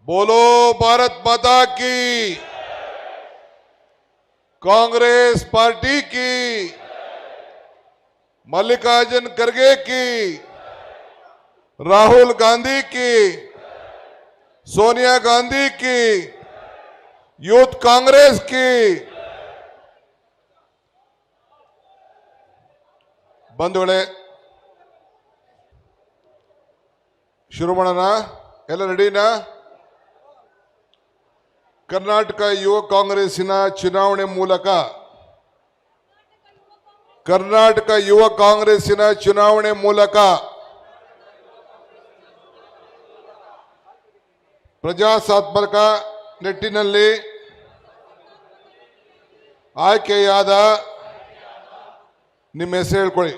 बोलो भारत माता की, कांग्रेस पार्टी की, मल्लिकार्जुन खड़गे की, राहुल गांधी की, सोनिया गांधी की, यूथ कांग्रेस की। ಬಂಧುಗಳೇ, ಶುರು ಮಾಡೋಣ. ಎಲ್ಲ ರೆಡಿನಾ? ಕರ್ನಾಟಕ ಯುವ ಕಾಂಗ್ರೆಸ್ಸಿನ ಚುನಾವಣೆ ಮೂಲಕ ಪ್ರಜಾಸತ್ತಾತ್ಮಕ ನಿಟ್ಟಿನಲ್ಲಿ ಆಯ್ಕೆಯಾದ ನಿಮ್ಮ ಹೆಸರು ಹೇಳ್ಕೊಳ್ಳಿ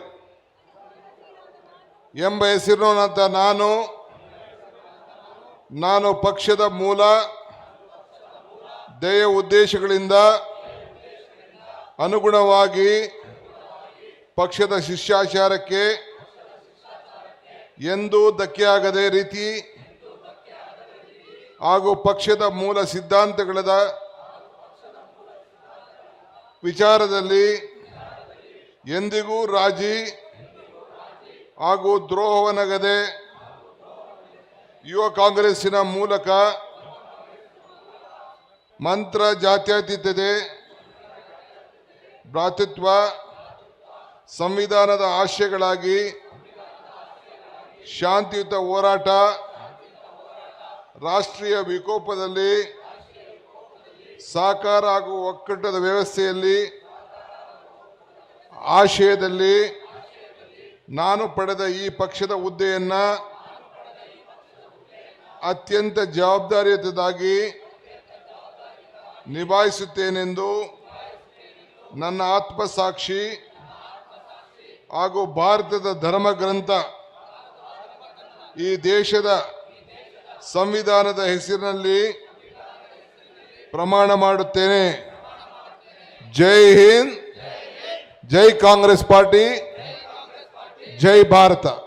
ಎಂಬ ಹೆಸರಿನಂತ ನಾನು ಪಕ್ಷದ ಮೂಲ ಧ್ಯೇಯ ಉದ್ದೇಶಗಳಿಂದ ಅನುಗುಣವಾಗಿ ಪಕ್ಷದ ಶಿಷ್ಟಾಚಾರಕ್ಕೆ ಎಂದೂ ಧಕ್ಕೆಯಾಗದ ರೀತಿ ಹಾಗೂ ಪಕ್ಷದ ಮೂಲ ಸಿದ್ಧಾಂತಗಳ ವಿಚಾರದಲ್ಲಿ ಎಂದಿಗೂ ರಾಜಿ ಹಾಗೂ ದ್ರೋಹವನ್ನಗದೆ ಯುವ ಕಾಂಗ್ರೆಸ್ಸಿನ ಮೂಲಕ ಮಂತ್ರ ಜಾತ್ಯತೀತತೆ, ಭ್ರಾತೃತ್ವ, ಸಂವಿಧಾನದ ಆಶಯಗಳಾಗಿ ಶಾಂತಿಯುತ ಹೋರಾಟ, ರಾಷ್ಟ್ರೀಯ ವಿಕೋಪದಲ್ಲಿ ಸಹಕಾರ ಹಾಗೂ ಒಕ್ಕೂಟದ ವ್ಯವಸ್ಥೆಯಲ್ಲಿ ಆಶಯದಲ್ಲಿ ನಾನು ಪಡೆದ ಈ ಪಕ್ಷದ ಹುದ್ದೆಯನ್ನು ಅತ್ಯಂತ ಜವಾಬ್ದಾರಿಯುತವಾಗಿ ನಿಭಾಯಿಸುತ್ತೇನೆಂದು ನನ್ನ ಆತ್ಮಸಾಕ್ಷಿ ಹಾಗೂ ಭಾರತದ ಧರ್ಮ ಗ್ರಂಥ ಈ ದೇಶದ ಸಂವಿಧಾನದ ಹೆಸರಿನಲ್ಲಿ ಪ್ರಮಾಣ ಮಾಡುತ್ತೇನೆ. ಜೈ ಹಿಂದ್, ಜೈ ಕಾಂಗ್ರೆಸ್ ಪಾರ್ಟಿ, ಜೈ ಭಾರತ.